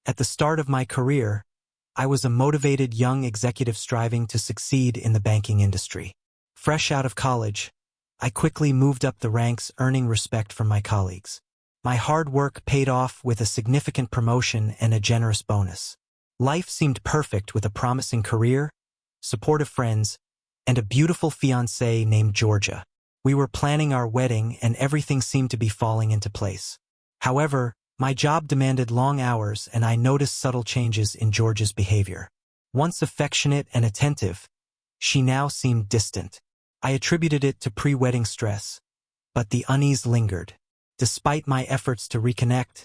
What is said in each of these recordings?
At the start of my career, I was a motivated young executive striving to succeed in the banking industry. Fresh out of college, I quickly moved up the ranks, earning respect from my colleagues. My hard work paid off with a significant promotion and a generous bonus. Life seemed perfect with a promising career, supportive friends, and a beautiful fiancée named Georgia. We were planning our wedding and everything seemed to be falling into place. However, my job demanded long hours and I noticed subtle changes in Georgia's behavior. Once affectionate and attentive, she now seemed distant. I attributed it to pre-wedding stress, but the unease lingered. Despite my efforts to reconnect,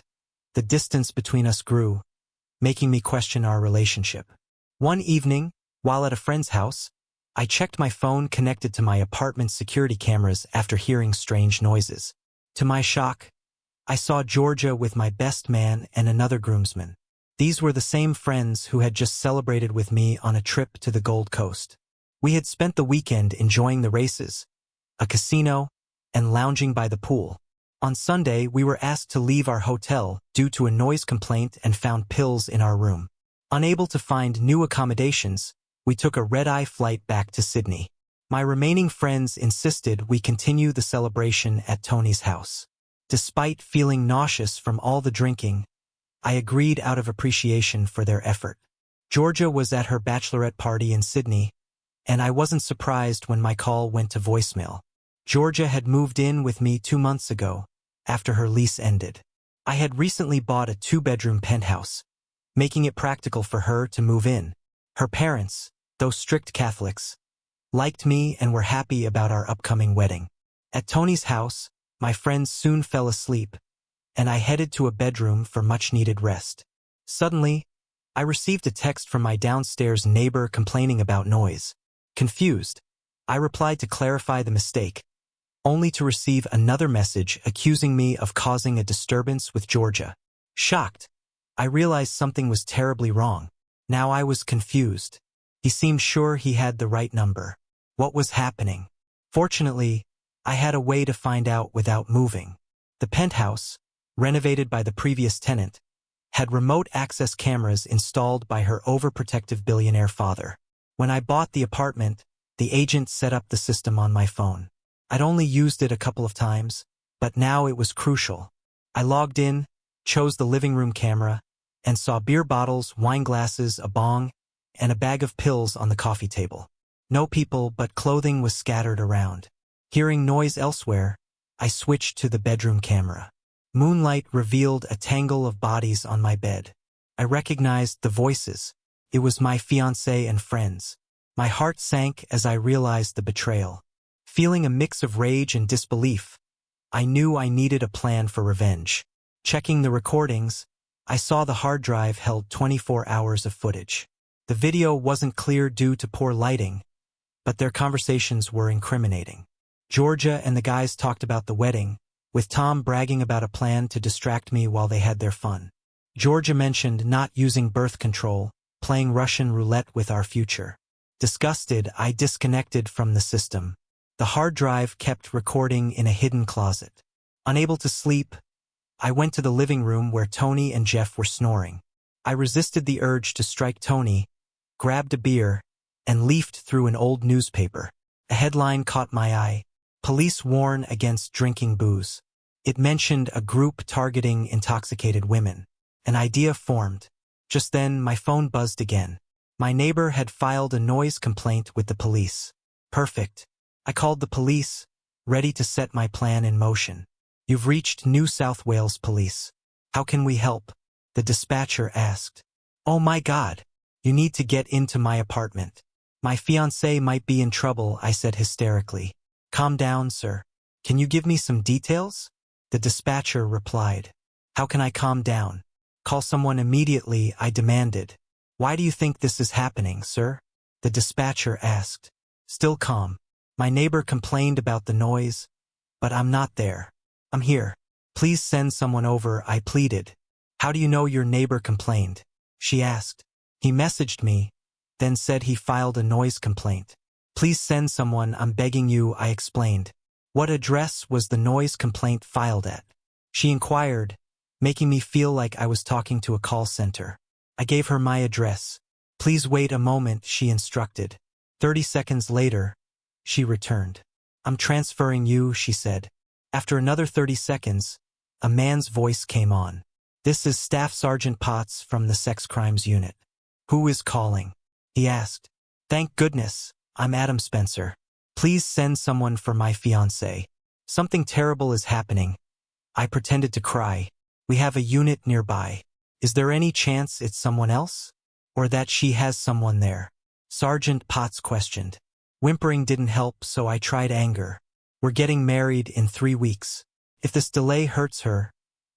the distance between us grew, making me question our relationship. One evening, while at a friend's house, I checked my phone connected to my apartment's security cameras after hearing strange noises. To my shock, I saw Georgia with my best man and another groomsman. These were the same friends who had just celebrated with me on a trip to the Gold Coast. We had spent the weekend enjoying the races, a casino, and lounging by the pool. On Sunday, we were asked to leave our hotel due to a noise complaint and found pills in our room. Unable to find new accommodations, we took a red-eye flight back to Sydney. My remaining friends insisted we continue the celebration at Tony's house. Despite feeling nauseous from all the drinking, I agreed out of appreciation for their effort. Georgia was at her bachelorette party in Sydney, and I wasn't surprised when my call went to voicemail. Georgia had moved in with me 2 months ago, after her lease ended. I had recently bought a 2-bedroom penthouse, making it practical for her to move in. Her parents, though strict Catholics, liked me and were happy about our upcoming wedding. At Tony's house, my friends soon fell asleep, and I headed to a bedroom for much-needed rest. Suddenly, I received a text from my downstairs neighbor complaining about noise. Confused, I replied to clarify the mistake, only to receive another message accusing me of causing a disturbance with Georgia. Shocked, I realized something was terribly wrong. Now I was confused. He seemed sure he had the right number. What was happening? Fortunately, I had a way to find out without moving. The penthouse, renovated by the previous tenant, had remote access cameras installed by her overprotective billionaire father. When I bought the apartment, the agent set up the system on my phone. I'd only used it a couple of times, but now it was crucial. I logged in, chose the living room camera, and saw beer bottles, wine glasses, a bong, and a bag of pills on the coffee table. No people, but clothing was scattered around. Hearing noise elsewhere, I switched to the bedroom camera. Moonlight revealed a tangle of bodies on my bed. I recognized the voices. It was my fiancé and friends. My heart sank as I realized the betrayal. Feeling a mix of rage and disbelief, I knew I needed a plan for revenge. Checking the recordings, I saw the hard drive held 24 hours of footage. The video wasn't clear due to poor lighting, but their conversations were incriminating. Georgia and the guys talked about the wedding, with Tom bragging about a plan to distract me while they had their fun. Georgia mentioned not using birth control, playing Russian roulette with our future. Disgusted, I disconnected from the system. The hard drive kept recording in a hidden closet. Unable to sleep, I went to the living room where Tony and Jeff were snoring. I resisted the urge to strike Tony, grabbed a beer, and leafed through an old newspaper. A headline caught my eye. Police warn against drinking booze. It mentioned a group targeting intoxicated women. An idea formed. Just then, my phone buzzed again. My neighbor had filed a noise complaint with the police. Perfect. I called the police, ready to set my plan in motion. You've reached New South Wales Police. How can we help? The dispatcher asked. Oh my God. You need to get into my apartment. My fiancé might be in trouble, I said hysterically. Calm down, sir. Can you give me some details? The dispatcher replied. How can I calm down? Call someone immediately, I demanded. Why do you think this is happening, sir? The dispatcher asked. Still calm. My neighbor complained about the noise, but I'm not there. I'm here. Please send someone over, I pleaded. How do you know your neighbor complained? She asked. He messaged me, then said he filed a noise complaint. Please send someone, I'm begging you, I explained. What address was the noise complaint filed at? She inquired, making me feel like I was talking to a call center. I gave her my address. Please wait a moment, she instructed. 30 seconds later, she returned. I'm transferring you, she said. After another 30 seconds, a man's voice came on. This is Staff Sergeant Potts from the Sex Crimes Unit. Who is calling? He asked. Thank goodness, I'm Adam Spencer. Please send someone for my fiancée. Something terrible is happening. I pretended to cry. We have a unit nearby. Is there any chance it's someone else? Or that she has someone there? Sergeant Potts questioned. Whimpering didn't help, so I tried anger. We're getting married in 3 weeks. If this delay hurts her,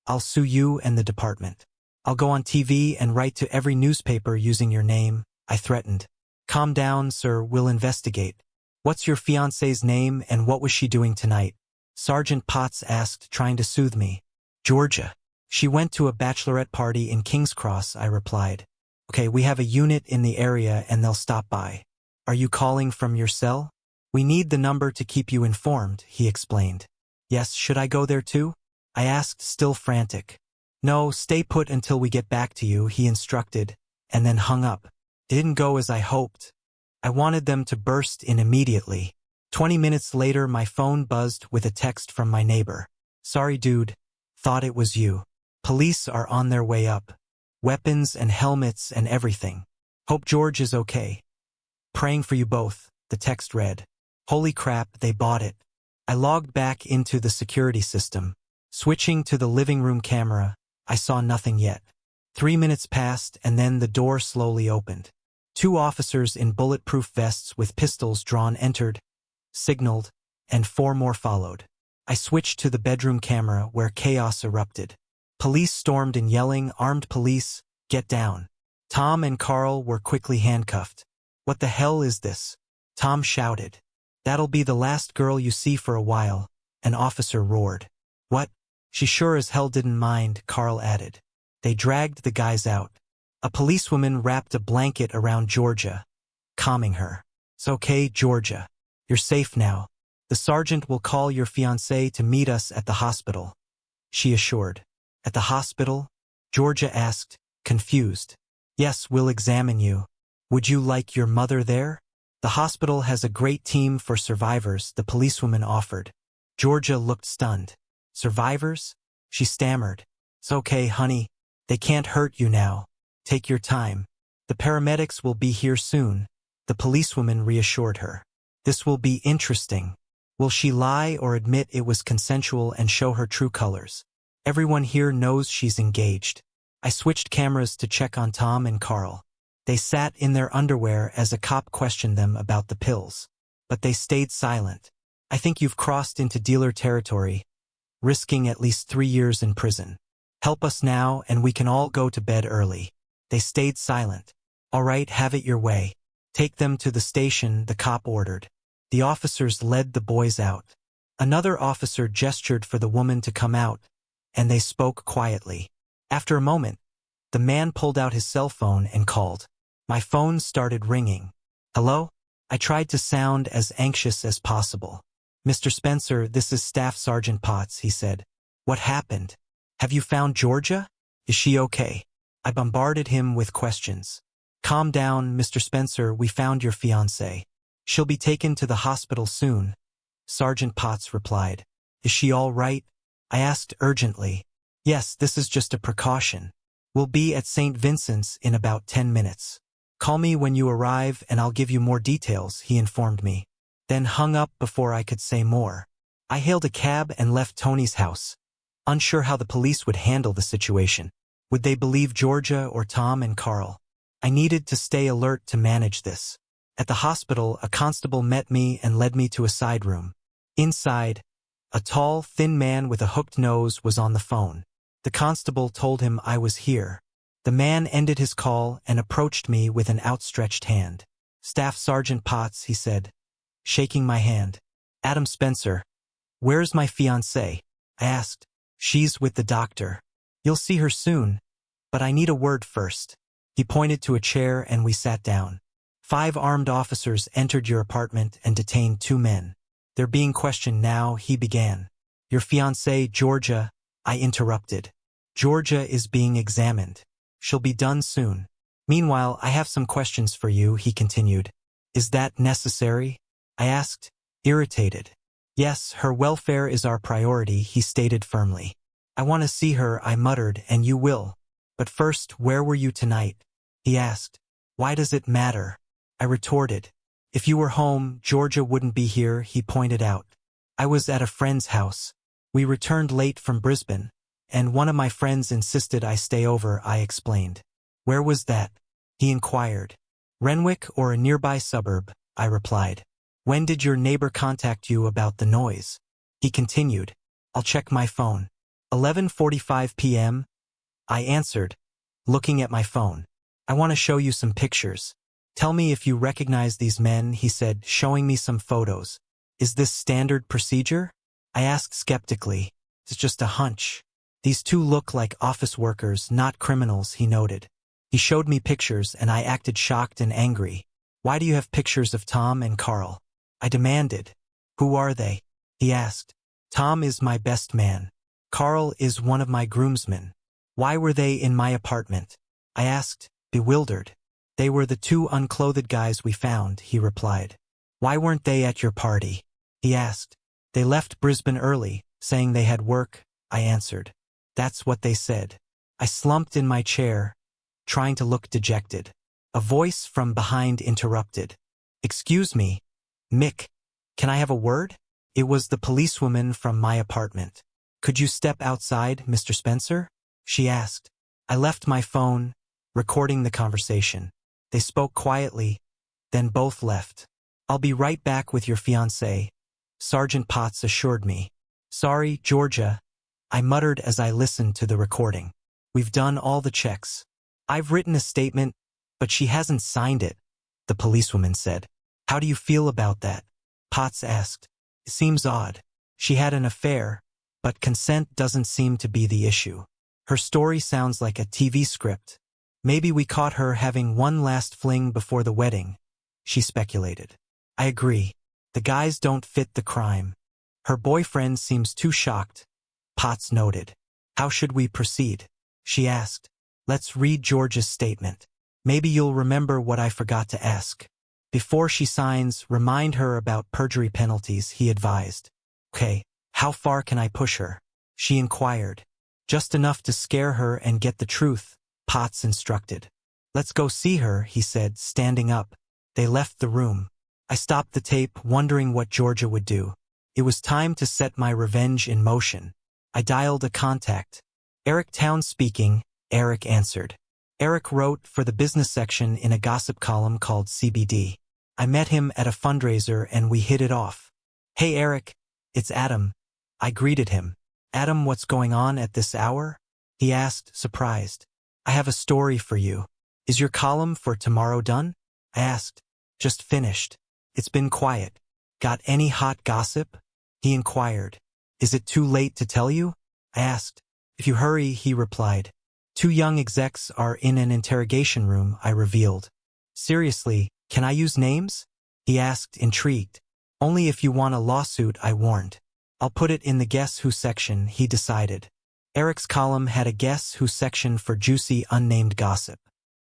I'll sue you and the department. I'll go on TV and write to every newspaper using your name, I threatened. Calm down, sir, we'll investigate. What's your fiancée's name and what was she doing tonight? Sergeant Potts asked, trying to soothe me. Georgia. She went to a bachelorette party in King's Cross, I replied. Okay, we have a unit in the area and they'll stop by. Are you calling from your cell? We need the number to keep you informed, he explained. Yes, should I go there too? I asked, still frantic. No, stay put until we get back to you, he instructed, and then hung up. It didn't go as I hoped. I wanted them to burst in immediately. 20 minutes later, my phone buzzed with a text from my neighbor. Sorry, dude. Thought it was you. Police are on their way up. Weapons and helmets and everything. Hope George is okay. Praying for you both, the text read. Holy crap, they bought it. I logged back into the security system. Switching to the living room camera, I saw nothing yet. 3 minutes passed and then the door slowly opened. 2 officers in bulletproof vests with pistols drawn entered, signaled, and 4 more followed. I switched to the bedroom camera where chaos erupted. Police stormed in yelling, armed police, get down. Tom and Carl were quickly handcuffed. What the hell is this? Tom shouted. That'll be the last girl you see for a while, an officer roared. What? She sure as hell didn't mind, Carl added. They dragged the guys out. A policewoman wrapped a blanket around Georgia, calming her. It's okay, Georgia. You're safe now. The sergeant will call your fiancé to meet us at the hospital, she assured. At the hospital? Georgia asked, confused. Yes, we'll examine you. Would you like your mother there? The hospital has a great team for survivors, the policewoman offered. Georgia looked stunned. Survivors? She stammered. It's okay, honey. They can't hurt you now. Take your time. The paramedics will be here soon, the policewoman reassured her. This will be interesting. Will she lie or admit it was consensual and show her true colors? Everyone here knows she's engaged. I switched cameras to check on Tom and Carl. They sat in their underwear as a cop questioned them about the pills. But they stayed silent. I think you've crossed into dealer territory, risking at least 3 years in prison. Help us now and we can all go to bed early. They stayed silent. All right, have it your way. Take them to the station, the cop ordered. The officers led the boys out. Another officer gestured for the woman to come out, and they spoke quietly. After a moment, the man pulled out his cell phone and called. My phone started ringing. Hello? I tried to sound as anxious as possible. Mr. Spencer, this is Staff Sergeant Potts, he said. What happened? Have you found Georgia? Is she okay? I bombarded him with questions. Calm down, Mr. Spencer, we found your fiancée. She'll be taken to the hospital soon. Sergeant Potts replied. Is she all right? I asked urgently. Yes, this is just a precaution. We'll be at St. Vincent's in about 10 minutes. Call me when you arrive and I'll give you more details, he informed me. Then hung up before I could say more. I hailed a cab and left Tony's house, unsure how the police would handle the situation. Would they believe Georgia or Tom and Carl? I needed to stay alert to manage this. At the hospital, a constable met me and led me to a side room. Inside, a tall, thin man with a hooked nose was on the phone. The constable told him I was here. The man ended his call and approached me with an outstretched hand. Staff Sergeant Potts, he said, shaking my hand. Adam Spencer. Where's my fiancée? I asked. She's with the doctor. You'll see her soon, but I need a word first. He pointed to a chair and we sat down. 5 armed officers entered your apartment and detained 2 men. They're being questioned now, he began. Your fiancée, Georgia, I interrupted. Georgia is being examined. She'll be done soon. Meanwhile, I have some questions for you, he continued. Is that necessary? I asked, irritated. Yes, her welfare is our priority, he stated firmly. I want to see her, I muttered, and you will. But first, where were you tonight? He asked. Why does it matter? I retorted. If you were home, Georgia wouldn't be here, he pointed out. I was at a friend's house. We returned late from Brisbane, and one of my friends insisted I stay over, I explained. Where was that? He inquired. Renwick or a nearby suburb, I replied. When did your neighbor contact you about the noise? He continued. I'll check my phone. 11:45 p.m., I answered, looking at my phone. I want to show you some pictures. Tell me if you recognize these men, he said, showing me some photos. Is this standard procedure? I asked skeptically. It's just a hunch. These two look like office workers, not criminals, he noted. He showed me pictures and I acted shocked and angry. Why do you have pictures of Tom and Carl? I demanded. Who are they? He asked. Tom is my best man. Carl is one of my groomsmen. Why were they in my apartment? I asked, bewildered. They were the two unclothed guys we found, he replied. Why weren't they at your party? He asked. They left Brisbane early, saying they had work, I answered. That's what they said. I slumped in my chair, trying to look dejected. A voice from behind interrupted. Excuse me, Mick, can I have a word? It was the policewoman from my apartment. Could you step outside, Mr. Spencer? She asked. I left my phone, recording the conversation. They spoke quietly, then both left. I'll be right back with your fiancé, Sergeant Potts assured me. Sorry, Georgia, I muttered as I listened to the recording. We've done all the checks. I've written a statement, but she hasn't signed it, the policewoman said. How do you feel about that? Potts asked. It seems odd. She had an affair, but consent doesn't seem to be the issue. Her story sounds like a TV script. Maybe we caught her having one last fling before the wedding, she speculated. I agree. The guys don't fit the crime. Her boyfriend seems too shocked, Potts noted. How should we proceed? She asked. Let's read George's statement. Maybe you'll remember what I forgot to ask. Before she signs, remind her about perjury penalties, he advised. Okay, how far can I push her? She inquired. Just enough to scare her and get the truth, Potts instructed. Let's go see her, he said, standing up. They left the room. I stopped the tape, wondering what Georgia would do. It was time to set my revenge in motion. I dialed a contact. Eric Town speaking, Eric answered. Eric wrote for the business section in a gossip column called CBD. I met him at a fundraiser and we hit it off. Hey Eric, it's Adam. I greeted him. Adam, what's going on at this hour? He asked, surprised. I have a story for you. Is your column for tomorrow done? I asked. Just finished. It's been quiet. Got any hot gossip? He inquired. Is it too late to tell you? I asked. If you hurry, he replied. 2 young execs are in an interrogation room, I revealed. Seriously, can I use names? He asked, intrigued. Only if you want a lawsuit, I warned. I'll put it in the Guess Who section, he decided. Eric's column had a Guess Who section for juicy unnamed gossip.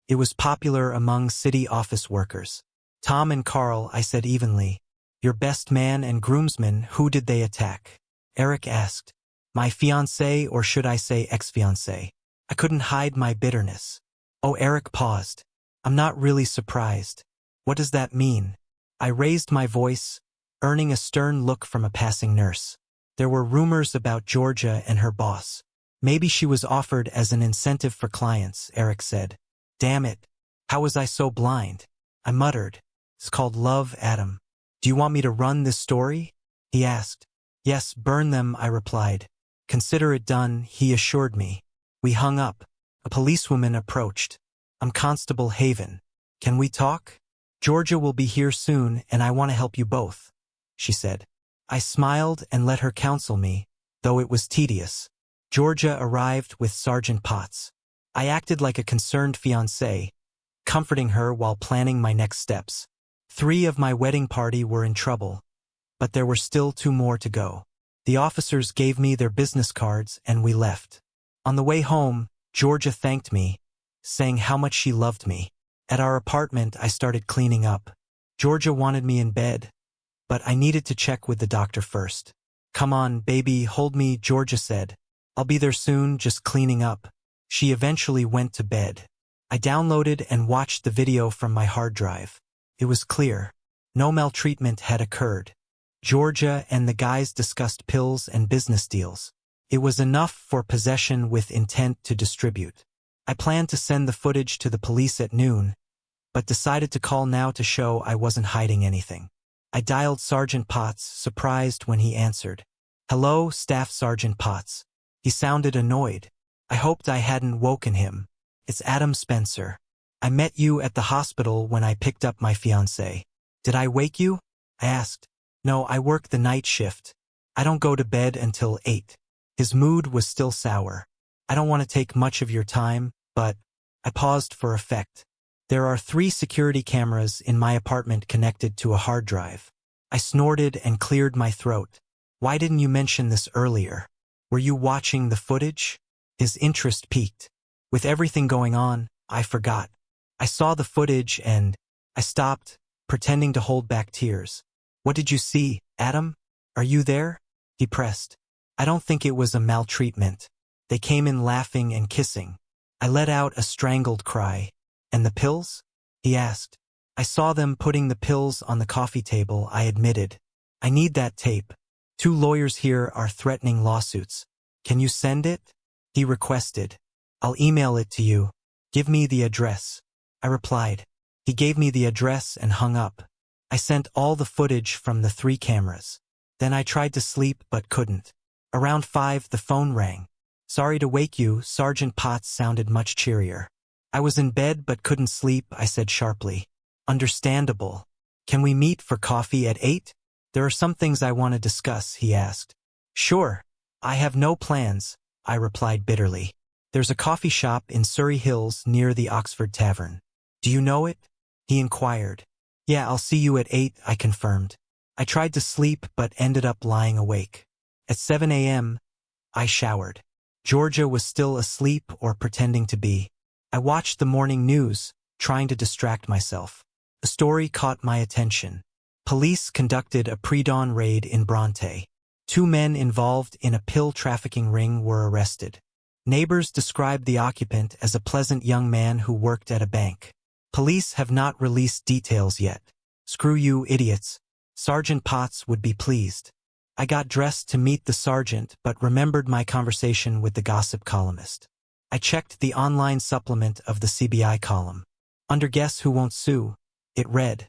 It was popular among city office workers. Tom and Carl, I said evenly. Your best man and groomsman, who did they attack? Eric asked. My fiancé, or should I say ex-fiancé? I couldn't hide my bitterness. Oh, Eric paused. I'm not really surprised. What does that mean? I raised my voice, earning a stern look from a passing nurse. There were rumors about Georgia and her boss. Maybe she was offered as an incentive for clients, Eric said. Damn it. How was I so blind? I muttered. It's called love, Adam. Do you want me to run this story? He asked. Yes, burn them, I replied. Consider it done, he assured me. We hung up. A policewoman approached. I'm Constable Haven. Can we talk? Georgia will be here soon and I want to help you both, she said. I smiled and let her counsel me, though it was tedious. Georgia arrived with Sergeant Potts. I acted like a concerned fiancé, comforting her while planning my next steps. 3 of my wedding party were in trouble, but there were still 2 more to go. The officers gave me their business cards and we left. On the way home, Georgia thanked me, saying how much she loved me. At our apartment, I started cleaning up. Georgia wanted me in bed, but I needed to check with the doctor first. "Come on, baby, hold me," Georgia said. "I'll be there soon, just cleaning up." She eventually went to bed. I downloaded and watched the video from my hard drive. It was clear. No maltreatment had occurred. Georgia and the guys discussed pills and business deals. It was enough for possession with intent to distribute. I planned to send the footage to the police at noon, but decided to call now to show I wasn't hiding anything. I dialed Sergeant Potts, surprised when he answered. "Hello, Staff Sergeant Potts." He sounded annoyed. I hoped I hadn't woken him. "It's Adam Spencer. I met you at the hospital when I picked up my fiancée. Did I wake you?" I asked. "No, I work the night shift. I don't go to bed until 8. His mood was still sour. "I don't want to take much of your time, but..." I paused for effect. "There are 3 security cameras in my apartment connected to a hard drive." I snorted and cleared my throat. "Why didn't you mention this earlier? Were you watching the footage?" His interest peaked. "With everything going on, I forgot. I saw the footage and..." I stopped, pretending to hold back tears. "What did you see, Adam? Are you there?" He pressed. "I don't think it was a maltreatment. They came in laughing and kissing." I let out a strangled cry. "And the pills?" he asked. "I saw them putting the pills on the coffee table," I admitted. "I need that tape. 2 lawyers here are threatening lawsuits. Can you send it?" He requested. "I'll email it to you. Give me the address." I replied. He gave me the address and hung up. I sent all the footage from the 3 cameras. Then I tried to sleep but couldn't. Around 5, the phone rang. "Sorry to wake you," Sergeant Potts sounded much cheerier. "I was in bed but couldn't sleep," I said sharply. "Understandable. Can we meet for coffee at 8? There are some things I want to discuss," he asked. "Sure. I have no plans," I replied bitterly. "There's a coffee shop in Surrey Hills near the Oxford Tavern. Do you know it?" he inquired. "Yeah, I'll see you at 8, I confirmed. I tried to sleep but ended up lying awake. At 7 a.m., I showered. Georgia was still asleep or pretending to be. I watched the morning news, trying to distract myself. A story caught my attention. Police conducted a pre-dawn raid in Bronte. 2 men involved in a pill trafficking ring were arrested. Neighbors described the occupant as a pleasant young man who worked at a bank. Police have not released details yet. Screw you, idiots. Sergeant Potts would be pleased. I got dressed to meet the sergeant but remembered my conversation with the gossip columnist. I checked the online supplement of the CBI column. Under Guess Who Won't Sue, it read,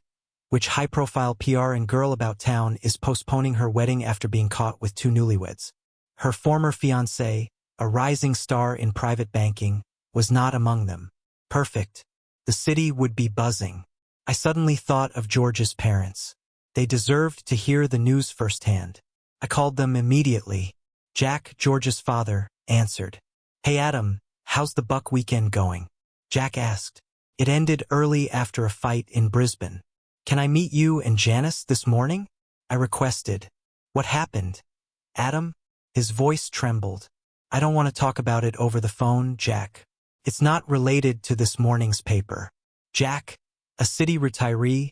"Which high-profile PR and girl about town is postponing her wedding after being caught with 2 newlyweds? Her former fiancé, a rising star in private banking, was not among them." Perfect. The city would be buzzing. I suddenly thought of George's parents. They deserved to hear the news firsthand. I called them immediately. Jack, George's father, answered. "Hey Adam, how's the Buck weekend going?" Jack asked. "It ended early after a fight in Brisbane. Can I meet you and Janice this morning?" I requested. "What happened, Adam?" His voice trembled. "I don't want to talk about it over the phone, Jack. It's not related to this morning's paper." Jack, a city retiree,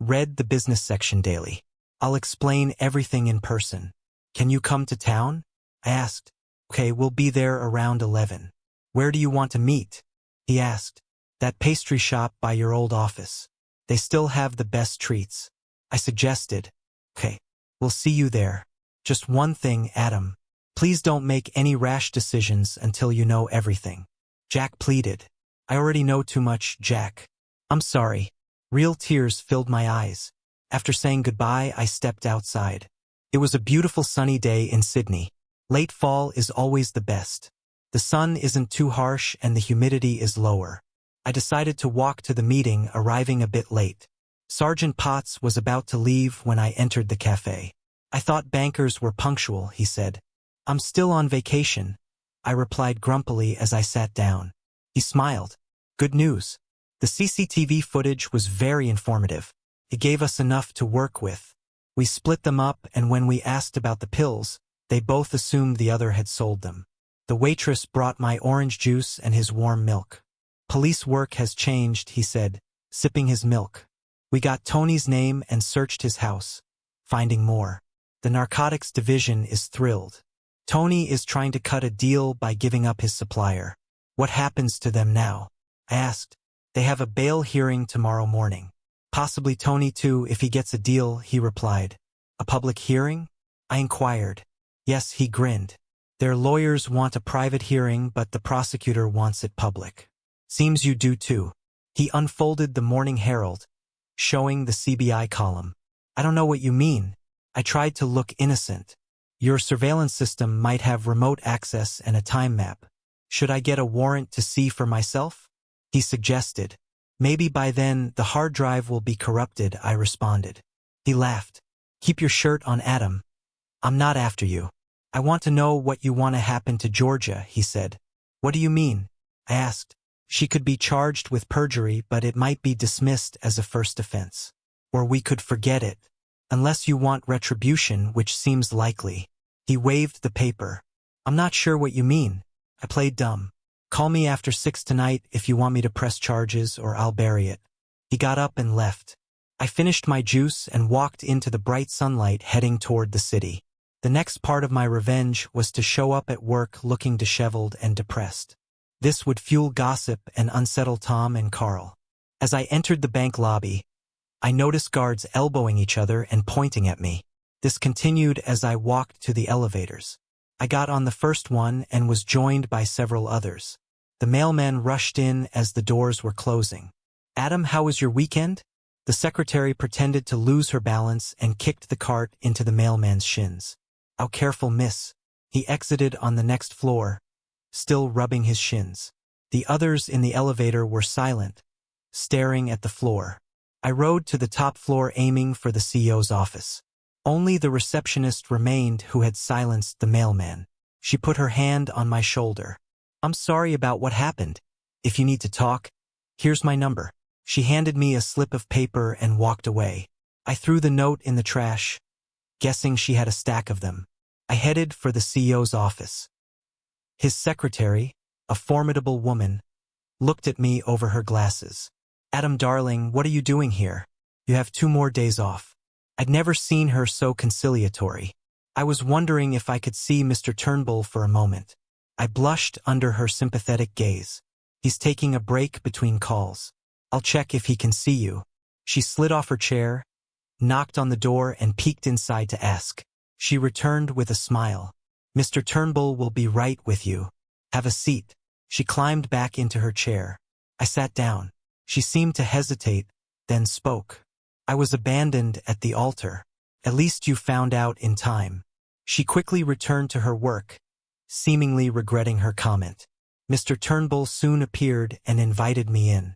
read the business section daily. "I'll explain everything in person. Can you come to town?" I asked. "Okay, we'll be there around 11. Where do you want to meet?" he asked. "That pastry shop by your old office. They still have the best treats," I suggested. "Okay, we'll see you there. Just one thing, Adam. Please don't make any rash decisions until you know everything." Jack pleaded. "I already know too much, Jack. I'm sorry." Real tears filled my eyes. After saying goodbye, I stepped outside. It was a beautiful sunny day in Sydney. Late fall is always the best. The sun isn't too harsh and the humidity is lower. I decided to walk to the meeting, arriving a bit late. Sergeant Potts was about to leave when I entered the cafe. "I thought bankers were punctual," he said. "I'm still on vacation," I replied grumpily as I sat down. He smiled. "Good news. The CCTV footage was very informative. It gave us enough to work with. We split them up, and when we asked about the pills, they both assumed the other had sold them. The waitress brought my orange juice and his warm milk. Police work has changed, he said, sipping his milk. We got Tony's name and searched his house, finding more. The narcotics division is thrilled. Tony is trying to cut a deal by giving up his supplier. What happens to them now? I asked. They have a bail hearing tomorrow morning. Possibly Tony too if he gets a deal, he replied. A public hearing? I inquired. Yes, he grinned. Their lawyers want a private hearing, but the prosecutor wants it public. Seems you do too. He unfolded the Morning Herald, showing the CBI column. I don't know what you mean. I tried to look innocent. Your surveillance system might have remote access and a time map. Should I get a warrant to see for myself? He suggested. Maybe by then the hard drive will be corrupted, I responded. He laughed. Keep your shirt on, Adam. I'm not after you. I want to know what you want to happen to Georgia, he said. What do you mean? I asked. She could be charged with perjury, but it might be dismissed as a first offense. Or we could forget it. Unless you want retribution, which seems likely. He waved the paper. I'm not sure what you mean. I played dumb. Call me after 6 tonight if you want me to press charges or I'll bury it. He got up and left. I finished my juice and walked into the bright sunlight heading toward the city. The next part of my revenge was to show up at work looking disheveled and depressed. This would fuel gossip and unsettle Tom and Carl. As I entered the bank lobby, I noticed guards elbowing each other and pointing at me. This continued as I walked to the elevators. I got on the first one and was joined by several others. The mailman rushed in as the doors were closing. Adam, how was your weekend? The secretary pretended to lose her balance and kicked the cart into the mailman's shins. How careful, miss. He exited on the next floor, still rubbing his shins. The others in the elevator were silent, staring at the floor. I rode to the top floor aiming for the CEO's office. Only the receptionist remained who had silenced the mailman. She put her hand on my shoulder. I'm sorry about what happened. If you need to talk, here's my number. She handed me a slip of paper and walked away. I threw the note in the trash, guessing she had a stack of them. I headed for the CEO's office. His secretary, a formidable woman, looked at me over her glasses. Adam, darling, what are you doing here? You have 2 more days off. I'd never seen her so conciliatory. I was wondering if I could see Mr. Turnbull for a moment. I blushed under her sympathetic gaze. He's taking a break between calls. I'll check if he can see you. She slid off her chair, knocked on the door and peeked inside to ask. She returned with a smile. Mr. Turnbull will be right with you. Have a seat. She climbed back into her chair. I sat down. She seemed to hesitate, then spoke. I was abandoned at the altar. At least you found out in time. She quickly returned to her work, seemingly regretting her comment. Mr. Turnbull soon appeared and invited me in.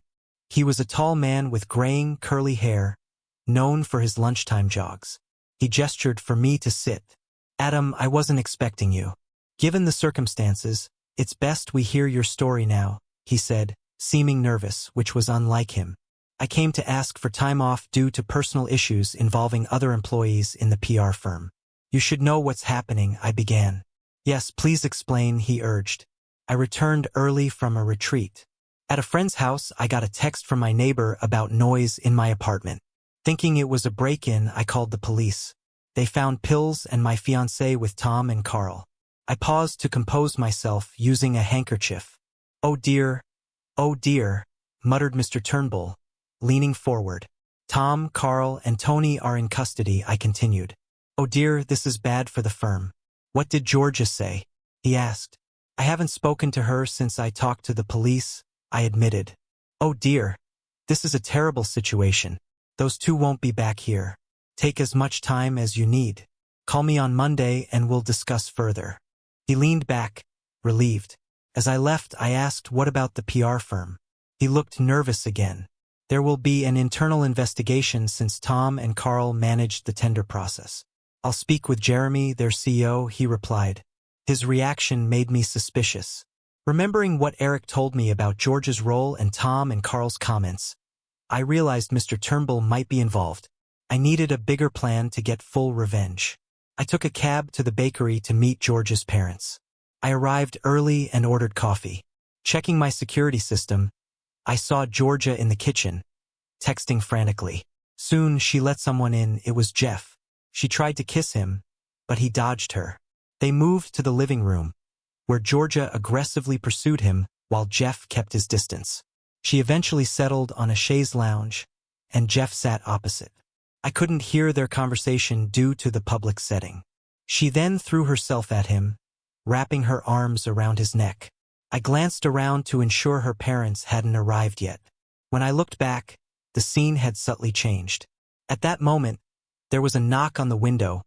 He was a tall man with graying, curly hair, known for his lunchtime jogs. He gestured for me to sit. Adam, I wasn't expecting you. Given the circumstances, it's best we hear your story now, he said, seeming nervous, which was unlike him. I came to ask for time off due to personal issues involving other employees in the PR firm. You should know what's happening, I began. Yes, please explain, he urged. I returned early from a retreat. At a friend's house, I got a text from my neighbor about noise in my apartment. Thinking it was a break-in, I called the police. They found pills and my fiancé with Tom and Carl. I paused to compose myself using a handkerchief. Oh dear, muttered Mr. Turnbull, leaning forward. Tom, Carl, and Tony are in custody, I continued. Oh dear, this is bad for the firm. What did Georgia say? He asked. I haven't spoken to her since I talked to the police, I admitted. Oh dear, this is a terrible situation. Those 2 won't be back here. Take as much time as you need. Call me on Monday and we'll discuss further. He leaned back, relieved. As I left, I asked what about the PR firm. He looked nervous again. There will be an internal investigation since Tom and Carl managed the tender process. I'll speak with Jeremy, their CEO, he replied. His reaction made me suspicious. Remembering what Eric told me about George's role and Tom and Carl's comments, I realized Mr. Turnbull might be involved. I needed a bigger plan to get full revenge. I took a cab to the bakery to meet George's parents. I arrived early and ordered coffee. Checking my security system, I saw Georgia in the kitchen, texting frantically. Soon she let someone in. It was Jeff. She tried to kiss him, but he dodged her. They moved to the living room, where Georgia aggressively pursued him while Jeff kept his distance. She eventually settled on a chaise lounge, and Jeff sat opposite. I couldn't hear their conversation due to the public setting. She then threw herself at him, wrapping her arms around his neck. I glanced around to ensure her parents hadn't arrived yet. When I looked back, the scene had subtly changed. At that moment, there was a knock on the window,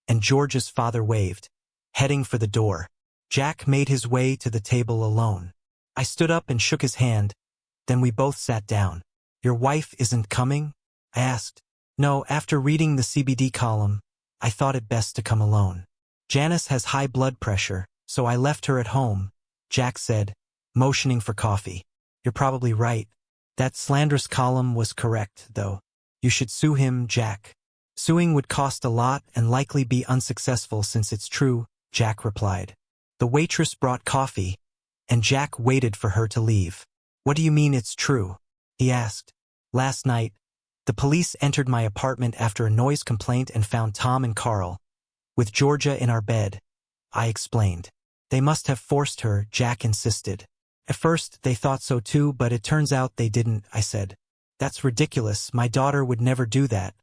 and Georgia's father waved, heading for the door. Jack made his way to the table alone. I stood up and shook his hand, then we both sat down. "Your wife isn't coming?" I asked. "No, after reading the CBD column, I thought it best to come alone. Janice has high blood pressure, so I left her at home," Jack said, motioning for coffee. "You're probably right. That slanderous column was correct, though. You should sue him, Jack." "Suing would cost a lot and likely be unsuccessful since it's true," Jack replied. The waitress brought coffee, and Jack waited for her to leave. "What do you mean it's true?" he asked. "Last night, the police entered my apartment after a noise complaint and found Tom and Carl, with Georgia in our bed," I explained. "They must have forced her," Jack insisted. "At first, they thought so too, but it turns out they didn't," I said. "That's ridiculous. My daughter would never do that."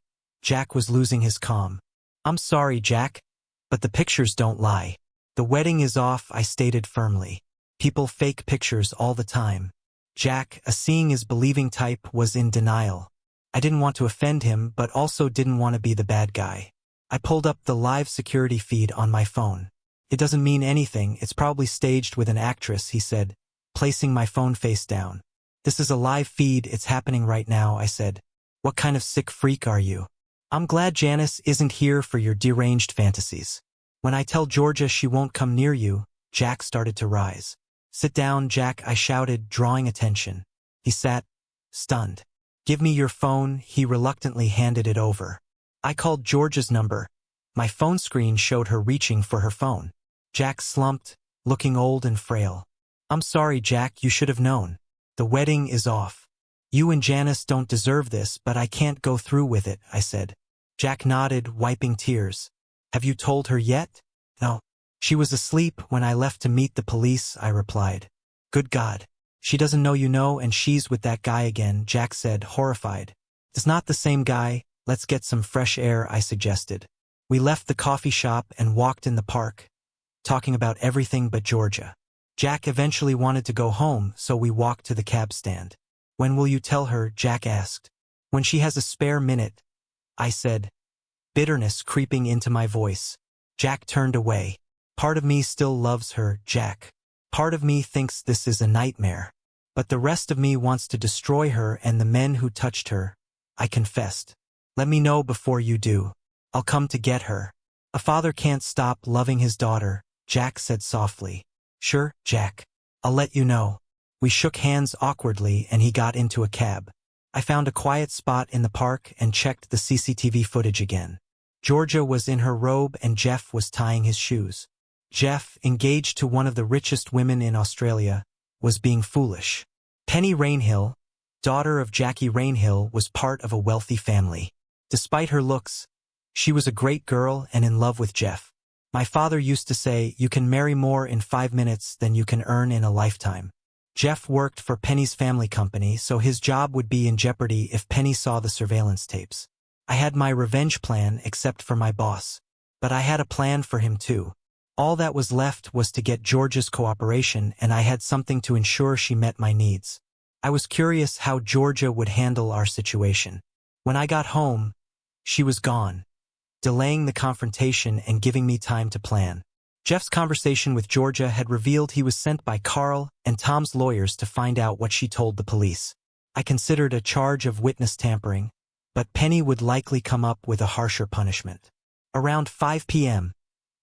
Jack was losing his calm. "I'm sorry, Jack, but the pictures don't lie. The wedding is off," I stated firmly. "People fake pictures all the time." Jack, a seeing-is-believing type, was in denial. I didn't want to offend him, but also didn't want to be the bad guy. I pulled up the live security feed on my phone. "It doesn't mean anything. It's probably staged with an actress," he said, placing my phone face down. "This is a live feed. It's happening right now," I said. "What kind of sick freak are you? I'm glad Janice isn't here for your deranged fantasies. When I tell Georgia she won't come near you," Jack started to rise. "Sit down, Jack," I shouted, drawing attention. He sat, stunned. "Give me your phone," he reluctantly handed it over. I called Georgia's number. My phone screen showed her reaching for her phone. Jack slumped, looking old and frail. "I'm sorry, Jack, you should have known. The wedding is off. You and Janice don't deserve this, but I can't go through with it," I said. Jack nodded, wiping tears. "Have you told her yet?" "No. She was asleep when I left to meet the police," I replied. "Good God. She doesn't know you know, and she's with that guy again," Jack said, horrified. "It's not the same guy. Let's get some fresh air," I suggested. We left the coffee shop and walked in the park, talking about everything but Georgia. Jack eventually wanted to go home, so we walked to the cab stand. "When will you tell her?" Jack asked. "When she has a spare minute," I said, bitterness creeping into my voice. Jack turned away. "Part of me still loves her, Jack. Part of me thinks this is a nightmare. But the rest of me wants to destroy her and the men who touched her," I confessed. "Let me know before you do. I'll come to get her." "A father can't stop loving his daughter," Jack said softly. "Sure, Jack. I'll let you know." We shook hands awkwardly and he got into a cab. I found a quiet spot in the park and checked the CCTV footage again. Georgia was in her robe and Jeff was tying his shoes. Jeff, engaged to one of the richest women in Australia, was being foolish. Penny Rainhill, daughter of Jackie Rainhill, was part of a wealthy family. Despite her looks, she was a great girl and in love with Jeff. My father used to say, "You can marry more in 5 minutes than you can earn in a lifetime." Jeff worked for Penny's family company, so his job would be in jeopardy if Penny saw the surveillance tapes. I had my revenge plan except for my boss. But I had a plan for him too. All that was left was to get Georgia's cooperation, and I had something to ensure she met my needs. I was curious how Georgia would handle our situation. When I got home, she was gone, delaying the confrontation and giving me time to plan. Jeff's conversation with Georgia had revealed he was sent by Carl and Tom's lawyers to find out what she told the police. I considered a charge of witness tampering, but Penny would likely come up with a harsher punishment. Around 5 p.m.,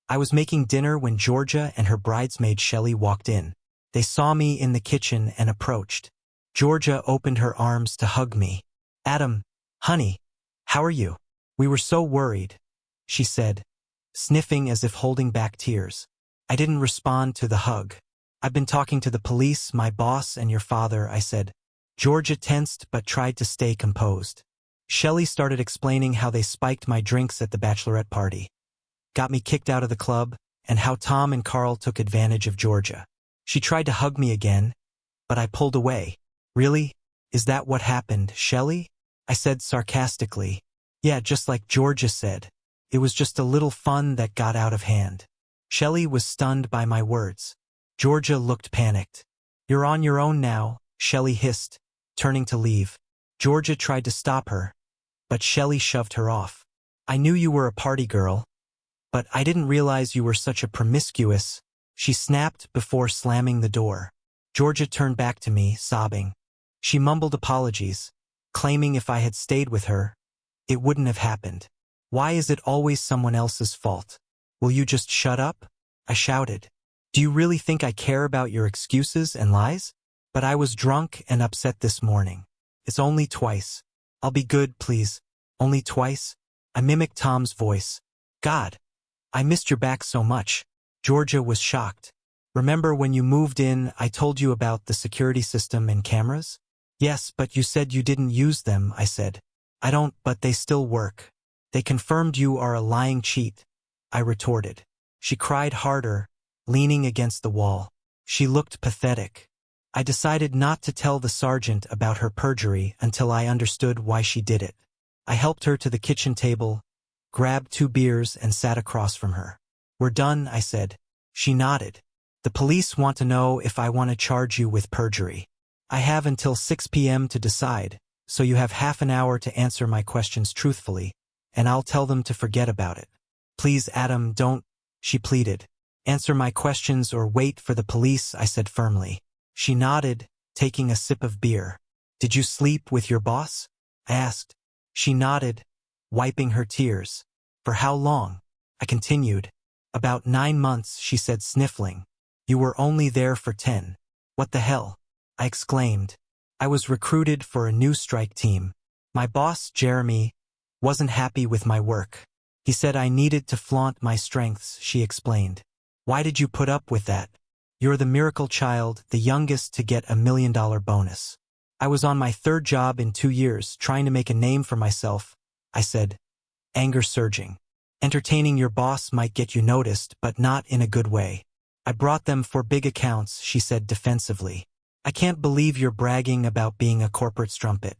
I was making dinner when Georgia and her bridesmaid Shelley walked in. They saw me in the kitchen and approached. Georgia opened her arms to hug me. "Adam, honey, how are you? We were so worried," she said, sniffing as if holding back tears. I didn't respond to the hug. I've been talking to the police, my boss, and your father, I said. Georgia tensed but tried to stay composed. Shelley started explaining how they spiked my drinks at the bachelorette party, got me kicked out of the club, and how Tom and Carl took advantage of Georgia. She tried to hug me again, but I pulled away. Really? Is that what happened, Shelley? I said sarcastically. Yeah, just like Georgia said. It was just a little fun that got out of hand. Shelley was stunned by my words. Georgia looked panicked. You're on your own now, Shelley hissed, turning to leave. Georgia tried to stop her, but Shelley shoved her off. I knew you were a party girl, but I didn't realize you were such a promiscuous, she snapped before slamming the door. Georgia turned back to me, sobbing. She mumbled apologies, claiming if I had stayed with her, it wouldn't have happened. Why is it always someone else's fault? Will you just shut up? I shouted. Do you really think I care about your excuses and lies? But I was drunk and upset this morning. It's only twice. I'll be good, please. Only twice? I mimicked Tom's voice. God, I missed your back so much. Georgia was shocked. Remember when you moved in, I told you about the security system and cameras? Yes, but you said you didn't use them, I said. I don't, but they still work. They confirmed you are a lying cheat, I retorted. She cried harder, leaning against the wall. She looked pathetic. I decided not to tell the sergeant about her perjury until I understood why she did it. I helped her to the kitchen table, grabbed 2 beers and sat across from her. We're done, I said. She nodded. The police want to know if I want to charge you with perjury. I have until 6 p.m. to decide, so you have half an hour to answer my questions truthfully, and I'll tell them to forget about it. Please, Adam, don't, she pleaded. Answer my questions or wait for the police, I said firmly. She nodded, taking a sip of beer. Did you sleep with your boss? I asked. She nodded, wiping her tears. For how long? I continued. About 9 months, she said, sniffling. You were only there for 10. What the hell? I exclaimed. I was recruited for a new strike team. My boss, Jeremy, wasn't happy with my work. He said I needed to flaunt my strengths, she explained. Why did you put up with that? You're the miracle child, the youngest to get $1 million bonus. I was on my 3rd job in 2 years, trying to make a name for myself, I said, anger surging. Entertaining your boss might get you noticed, but not in a good way. I brought them for big accounts, she said defensively. I can't believe you're bragging about being a corporate strumpet.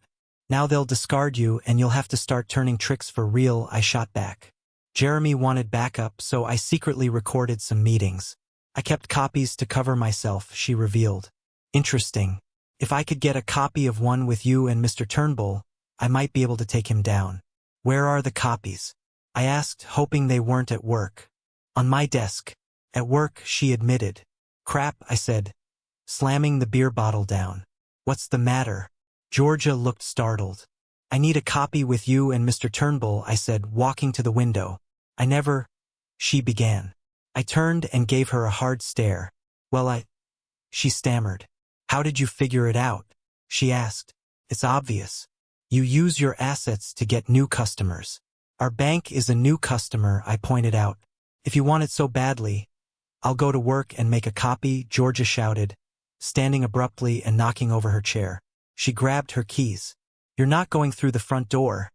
Now they'll discard you and you'll have to start turning tricks for real, I shot back. Jeremy wanted backup, so I secretly recorded some meetings. I kept copies to cover myself, she revealed. Interesting. If I could get a copy of one with you and Mr. Turnbull, I might be able to take him down. Where are the copies? I asked, hoping they weren't at work. On my desk. At work, she admitted. Crap, I said, slamming the beer bottle down. What's the matter? Georgia looked startled. I need a copy with you and Mr. Turnbull, I said, walking to the window. I never, she began. I turned and gave her a hard stare. Well, she stammered. How did you figure it out? She asked. It's obvious. You use your assets to get new customers. Our bank is a new customer, I pointed out. If you want it so badly, I'll go to work and make a copy, Georgia shouted, standing abruptly and knocking over her chair. She grabbed her keys. You're not going through the front door,